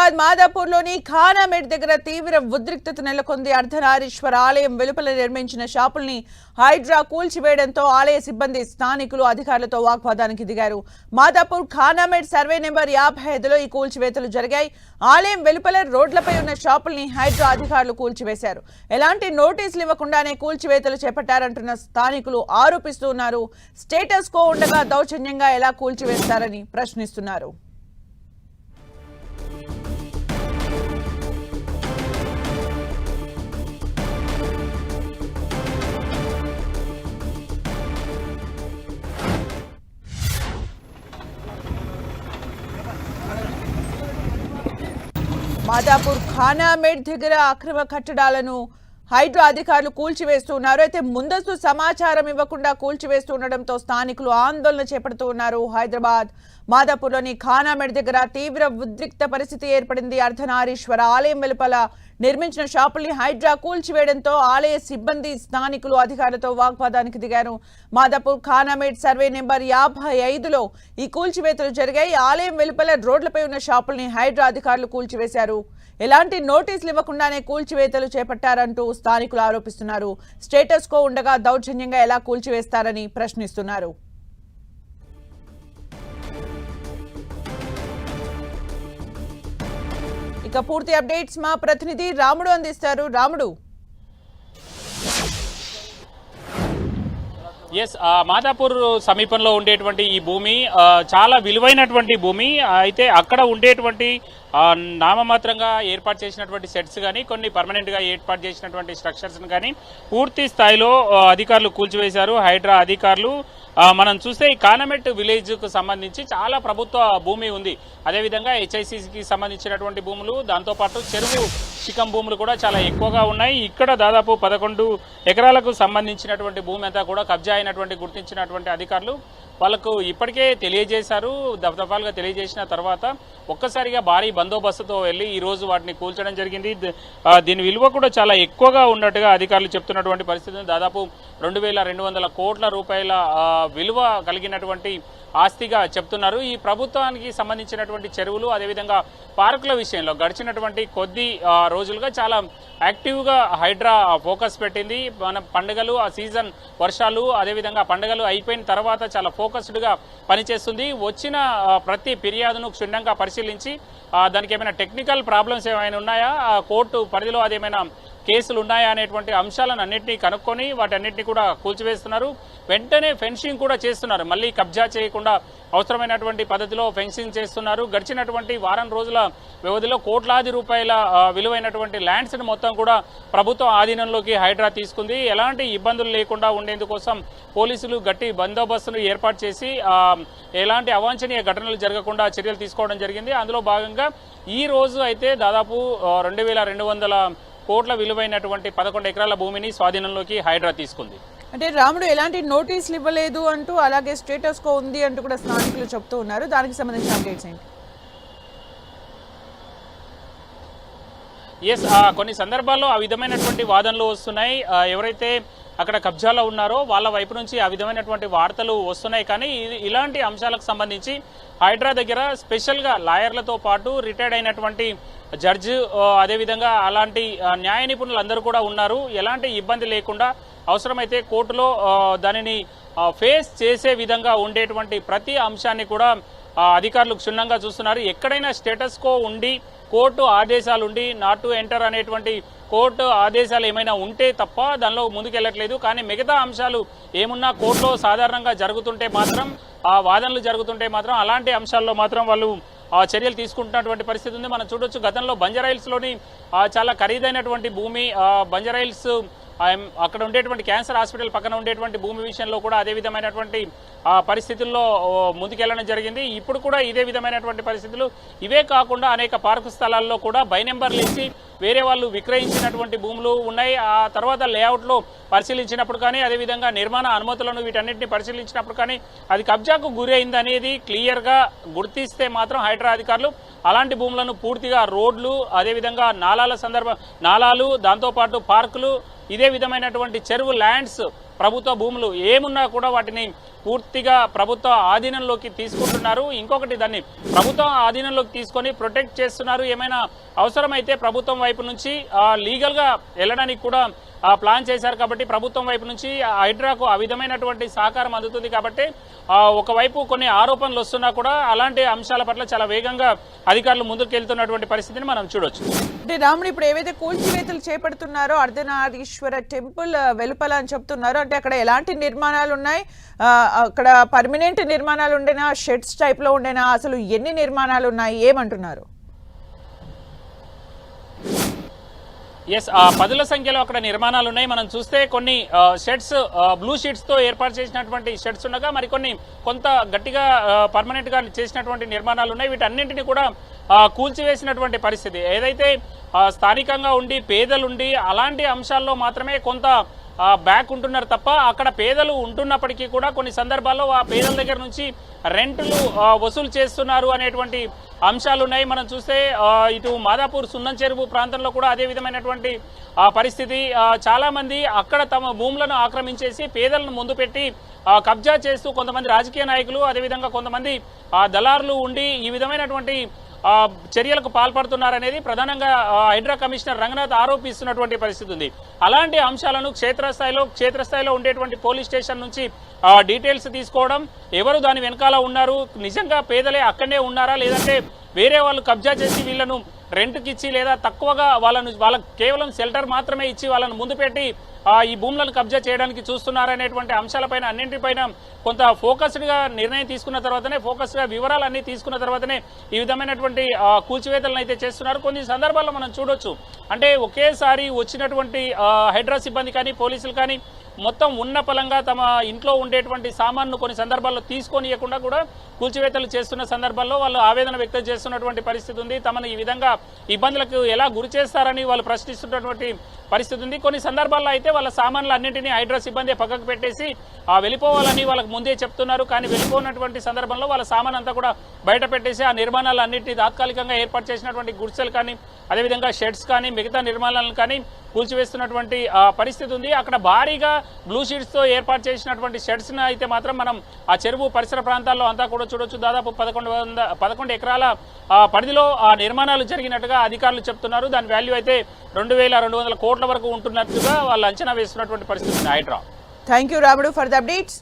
హైదరాబాద్ మాదాపూర్లోని ఖానామేట్ దగ్గర తీవ్ర ఉద్రిక్తత నెలకొంది. అర్ధనారీశ్వర ఆలయం వెలుపల నిర్మించిన షాపుల్ని హైడ్రా కూల్చివేయడంతో ఆలయ సిబ్బంది స్థానికులు అధికారులతో వాగ్వాదానికి దిగారు. మాదాపూర్ ఖానామేట్ సర్వే నెంబర్ 55లో ఈ కూల్చివేతలు జరిగాయి. ఆలయం వెలుపల రోడ్లపై ఉన్న షాపుల్ని హైడ్రా అధికారులు కూల్చివేశారు. ఎలాంటి నోటీసులు ఇవ్వకుండానే కూల్చివేతలు చేపట్టారంటున్న స్థానికులు ఆరోపిస్తున్నారు. స్టేటస్ కో ఉండగా దౌర్జన్యంగా ఎలా కూల్చివేస్తారని ప్రశ్నిస్తున్నారు. మాదాపూర్ ఖానామేట్ దగ్గర అక్రమ కట్టడాలను హైడ్రా అధికారులు కూల్చివేస్తున్నారు. అయితే ముందస్తు సమాచారం ఇవ్వకుండా కూల్చివేస్తుండటంతో స్థానికులు ఆందోళన చేపడుతూ ఉన్నారు. హైదరాబాద్ మాదాపూర్లోని ఖానామేట్ దగ్గర తీవ్ర ఉద్రిక్త పరిస్థితి ఏర్పడింది. అర్ధనారీశ్వర ఆలయం వెలుపల నిర్మించిన షాపుల్ని హైడ్రా కూల్చివేయడంతో ఆలయ సిబ్బంది స్థానికులు అధికారులతో వాగ్వాదానికి దిగారు. మాదాపూర్ ఖానామేట్ సర్వే నెంబర్ 55లో ఈ కూల్చివేతలు జరిగాయి. ఆలయం వెలుపల రోడ్లపై ఉన్న షాపుల్ని హైడ్రా అధికారులు కూల్చివేశారు. ఎలాంటి నోటీసులు ఇవ్వకుండానే కూల్చివేతలు చేపట్టారంటూ స్థానికులు ఆరోపిస్తున్నారు. స్టేటస్ కో ఉండగా దౌర్జన్యంగా ఎలా కూల్చివేస్తారని ప్రశ్నిస్తున్నారు. ఇక పూర్తి అప్డేట్స్ మా ప్రతినిధి రాముడు అందిస్తారు. రాముడు, మాదాపూర్ సమీపంలో ఉండేటువంటి ఈ భూమి చాలా విలువైనటువంటి భూమి. అయితే అక్కడ ఉండేటువంటి నామమాత్రంగా ఏర్పాటు చేసినటువంటి సెట్స్ కానీ కొన్ని పర్మనెంట్గా ఏర్పాటు చేసినటువంటి స్ట్రక్చర్స్ని కానీ పూర్తి స్థాయిలో అధికారులు కూల్చివేశారు. హైడ్రా అధికారులు మనం చూస్తే ఈ ఖానామేట్ విలేజ్కు సంబంధించి చాలా ప్రభుత్వ భూమి ఉంది. అదేవిధంగా హెచ్ఐసికి సంబంధించినటువంటి భూములు, దాంతోపాటు చెరువు చికం భూములు కూడా చాలా ఎక్కువగా ఉన్నాయి. ఇక్కడ దాదాపు 11 ఎకరాలకు సంబంధించినటువంటి భూమి అంతా కూడా కబ్జా అయినటువంటి గుర్తించినటువంటి అధికారులు వాళ్ళకు ఇప్పటికే తెలియజేశారు. దఫాలుగా తెలియజేసిన తర్వాత ఒక్కసారిగా భారీ బందోబస్తుతో వెళ్ళి ఈ రోజు వాటిని కూల్చడం జరిగింది. దీని విలువ కూడా చాలా ఎక్కువగా ఉన్నట్టుగా అధికారులు చెప్తున్నటువంటి పరిస్థితి. దాదాపు 2200 కోట్ల రూపాయల విలువ కలిగినటువంటి ఆస్తిగా చెప్తున్నారు. ఈ ప్రభుత్వానికి సంబంధించినటువంటి చెరువులు అదేవిధంగా పార్కుల విషయంలో గడిచినటువంటి కొద్ది రోజులుగా చాలా యాక్టివ్గా హైడ్రా ఫోకస్ పెట్టింది. మన పండుగలు, ఆ సీజన్ వర్షాలు, అదేవిధంగా పండుగలు అయిపోయిన తర్వాత చాలా ఫోకస్డ్గా పనిచేస్తుంది. వచ్చిన ప్రతి ఫిర్యాదును క్షుణ్ణంగా పరిశీలించి దానికి ఏమైనా టెక్నికల్ ప్రాబ్లమ్స్ ఏమైనా ఉన్నాయా, కోర్టు పరిధిలో అదేమైనా కేసులు ఉన్నాయా అనేటువంటి అంశాలను అన్నింటినీ కనుక్కొని వాటన్నిటిని కూడా కూల్చివేస్తున్నారు. వెంటనే ఫెన్సింగ్ కూడా చేస్తున్నారు. మళ్ళీ కబ్జా చేయకుండా అవసరమైనటువంటి పద్ధతిలో ఫెన్సింగ్ చేస్తున్నారు. గడిచినటువంటి వారం రోజుల వ్యవధిలో కోట్లాది రూపాయల విలువైనటువంటి ల్యాండ్స్ని మొత్తం కూడా ప్రభుత్వం ఆధీనంలోకి హైడ్రా తీసుకుంది. ఎలాంటి ఇబ్బందులు లేకుండా ఉండేందుకోసం పోలీసులు గట్టి బందోబస్తును ఏర్పాటు చేసి ఎలాంటి అవాంఛనీయ ఘటనలు జరగకుండా చర్యలు తీసుకోవడం జరిగింది. అందులో భాగంగా ఈ రోజు అయితే దాదాపు 2200 కోట్ల విలువైనటువంటి 11 ఎకరాల భూమిని స్వాధీనంలోకి హైడ్రా తీసుకుంది. అంటే రాముడు, ఎలాంటి నోటీసులు ఇవ్వలేదు అంటూ, అలాగే స్టేటస్ కో ఉంది అంటూ కూడా స్థానికులు చెప్తూ ఉన్నారు. దానికి సంబంధించిన అప్డేట్స్ ఏంటి? కొన్ని సందర్భాల్లో ఆ విధమైనటువంటి వాదనలు వస్తున్నాయి. ఎవరైతే అక్కడ కబ్జాలో ఉన్నారో వాళ్ళ వైపు నుంచి ఆ విధమైనటువంటి వార్తలు వస్తున్నాయి. కానీ ఇలాంటి అంశాలకు సంబంధించి హైడ్రా దగ్గర స్పెషల్గా లాయర్లతో పాటు రిటైర్డ్ అయినటువంటి జడ్జి, అదేవిధంగా అలాంటి న్యాయ నిపుణులు అందరూ కూడా ఉన్నారు. ఎలాంటి ఇబ్బంది లేకుండా అవసరమైతే కోర్టులో దానిని ఫేస్ చేసే విధంగా ఉండేటువంటి ప్రతి అంశాన్ని కూడా అధికారులు క్షుణ్ణంగా చూస్తున్నారు. ఎక్కడైనా స్టేటస్ కో ఉండి కోర్టు ఆదేశాలు ఉండి నాట్ టు ఎంటర్ అనేటువంటి కోర్టు ఆదేశాలు ఏమైనా ఉంటే తప్ప దానిలో ముందుకెళ్ళట్లేదు. కానీ మిగతా అంశాలు ఏమున్నా కోర్టులో సాధారణంగా జరుగుతుంటే మాత్రం, ఆ వాదనలు జరుగుతుంటే మాత్రం అలాంటి అంశాల్లో మాత్రం వాళ్ళు చర్యలు తీసుకుంటున్నటువంటి పరిస్థితి ఉంది. మనం చూడొచ్చు, గతంలో బంజారాహిల్స్లోని చాలా ఖరీదైనటువంటి భూమి, బంజారాహిల్స్ అక్కడ ఉండేటువంటి క్యాన్సర్ హాస్పిటల్ పక్కన ఉండేటువంటి భూమి విషయంలో కూడా అదే విధమైనటువంటి పరిస్థితుల్లో ముందుకెళ్లడం జరిగింది. ఇప్పుడు కూడా ఇదే విధమైనటువంటి పరిస్థితులు. ఇవే కాకుండా అనేక పార్కు స్థలాల్లో కూడా బై నెంబర్లు ఇచ్చి వేరే వాళ్ళు విక్రయించినటువంటి భూములు ఉన్నాయి. ఆ తర్వాత లేఅవుట్లో పరిశీలించినప్పుడు కానీ, అదేవిధంగా నిర్మాణ అనుమతులను వీటన్నిటిని పరిశీలించినప్పుడు కానీ అది కబ్జాకు గురి అయింది అనేది క్లియర్గా గుర్తిస్తే మాత్రం హైడ్రా అధికారులు అలాంటి భూములను పూర్తిగా రోడ్లు, అదేవిధంగా నాలాలు, దాంతోపాటు పార్కులు, ఇదే విధమైనటువంటి చెరువు ల్యాండ్స్ ప్రభుత్వ భూములు ఏమున్నా కూడా వాటిని పూర్తిగా ప్రభుత్వ ఆధీనంలోకి తీసుకుంటున్నారు. ఇంకొకటి దాన్ని ప్రభుత్వం ఆధీనంలోకి తీసుకొని ప్రొటెక్ట్ చేస్తున్నారు. ఏమైనా అవసరమైతే ప్రభుత్వం వైపు నుంచి లీగల్ గా వెళ్ళడానికి కూడా ప్లాన్ చేశారు. కాబట్టి ప్రభుత్వం వైపు నుంచి హైడ్రాకు ఆ విధమైనటువంటి సహకారం అందుతుంది. కాబట్టి ఒకవైపు కొన్ని ఆరోపణలు వస్తున్నా కూడా అలాంటి అంశాల పట్ల చాలా వేగంగా అధికారులు ముందుకెళ్తున్నటువంటి పరిస్థితిని మనం చూడొచ్చు. అంటే రాముడు ఇప్పుడు ఏవైతే కూల్చివేతలు చేపడుతున్నారో అర్ధనారీశ్వర టెంపుల్ వెలుపల అని చెప్తున్నారు, అంటే అక్కడ ఎలాంటి నిర్మాణాలు ఉన్నాయి, అక్కడ పర్మనెంట్ నిర్మాణాలు ఉండేనా, షెడ్స్ టైప్ లో ఉండేనా, అసలు ఎన్ని నిర్మాణాలు ఉన్నాయి, ఏమంటున్నారు? ఎస్, పదుల సంఖ్యలో అక్కడ నిర్మాణాలు ఉన్నాయి. మనం చూస్తే కొన్ని షెడ్స్ బ్లూ షీట్స్ తో ఏర్పాటు చేసినటువంటి షెడ్స్ ఉండగా మరికొన్ని కొంత గట్టిగా పర్మనెంట్ గా చేసినటువంటి నిర్మాణాలు ఉన్నాయి. వీటన్నింటినీ కూడా కూల్చివేసినటువంటి పరిస్థితి. ఏదైతే స్థానికంగా ఉండి పేదలుండి అలాంటి అంశాల్లో మాత్రమే కొంత బ్యాక్ ఉంటున్నారు తప్ప అక్కడ పేదలు ఉంటున్నప్పటికీ కూడా కొన్ని సందర్భాల్లో ఆ పేదల దగ్గర నుంచి రెంట్లు వసూలు చేస్తున్నారు అనేటువంటి అంశాలు ఉన్నాయి. మనం చూస్తే ఇటు మాదాపూర్ సున్నం చెరువు ప్రాంతంలో కూడా అదే విధమైనటువంటి పరిస్థితి. చాలా మంది అక్కడ తమ భూములను ఆక్రమించేసి పేదలను ముందు పెట్టి కబ్జా చేస్తూ కొంతమంది రాజకీయ నాయకులు అదేవిధంగా కొంతమంది దళారులు ఉండి ఈ విధమైనటువంటి చర్యలకు పాల్పడుతున్నారనేది ప్రధానంగా హైడ్రా కమిషనర్ రంగనాథ్ ఆరోపిస్తున్నటువంటి పరిస్థితి ఉంది. అలాంటి అంశాలను క్షేత్రస్థాయిలో ఉండేటువంటి పోలీస్ స్టేషన్ నుంచి డీటెయిల్స్ తీసుకోవడం, ఎవరు దాని వెనకాల ఉన్నారు, నిజంగా పేదలే అక్కడనే ఉన్నారా లేదంటే వేరే వాళ్ళు కబ్జా చేసి వీళ్ళను రెంట్కి ఇచ్చి లేదా తక్కువగా వాళ్ళకు కేవలం షెల్టర్ మాత్రమే ఇచ్చి వాళ్ళను ముందు పెట్టి ఈ భూములను కబ్జా చేయడానికి చూస్తున్నారనేటువంటి అంశాలపైన అన్నింటిపైన కొంత ఫోకస్డ్ గా నిర్ణయం తీసుకున్న తర్వాతనే ఫోకస్డ్ గా వివరాలన్నీ తీసుకున్న తర్వాతనే ఈ విధమైనటువంటి కూల్చివేతలను అయితే చేస్తున్నారు. కొన్ని సందర్భాల్లో మనం చూడొచ్చు, అంటే ఒకేసారి వచ్చినటువంటి హైడ్రా సిబ్బంది కానీ పోలీసులు కానీ మొత్తం ఉన్న పలంగా తమ ఇంట్లో ఉండేటువంటి సామాన్ను కొన్ని సందర్భాల్లో తీసుకొనియకుండా కూడా కూల్చివేతలు చేస్తున్న సందర్భాల్లో వాళ్ళు ఆవేదన వ్యక్తం చేస్తున్నటువంటి పరిస్థితి ఉంది. తమను ఈ విధంగా ఇబ్బందులకు ఎలా గురి చేస్తారని వాళ్ళు ప్రశ్నిస్తున్నటువంటి పరిస్థితి ఉంది. కొన్ని సందర్భాల్లో అయితే వాళ్ళ సామాన్లు అన్నింటినీ హైడ్రా సిబ్బంది పక్కకు పెట్టేసి వెళ్ళిపోవాలని వాళ్ళకు ముందే చెప్తున్నారు. కానీ వెళ్ళిపోయినటువంటి సందర్భంలో వాళ్ళ సామాన్ అంతా కూడా బయట పెట్టేసి ఆ నిర్మాణాలు అన్నింటినీ తాత్కాలికంగా ఏర్పాటు చేసినటువంటి గుడిసెలు కానీ అదేవిధంగా షెడ్స్ కానీ మిగతా నిర్మాణాలను కానీ కూల్చివేస్తున్నటువంటి పరిస్థితి ఉంది. అక్కడ భారీగా బ్లూ షీట్స్ తో ఏర్పాటు చేసినటువంటి షెడ్స్ అయితే మాత్రం మనం ఆ చెరువు పరిసర ప్రాంతాల్లో అంతా కూడా చూడొచ్చు. దాదాపు 11 ఎకరాల పరిధిలో ఆ నిర్మాణాలు జరిగినట్టుగా అధికారులు చెప్తున్నారు. దాని వాల్యూ అయితే 2200 కోట్ల వరకు ఉంటున్నట్టుగా వాళ్ళు అంచనా వేస్తున్నటువంటి పరిస్థితి ఉంది. హైడ్రా. థ్యాంక్ యూ రాముడు ఫర్ ద అప్డేట్స్.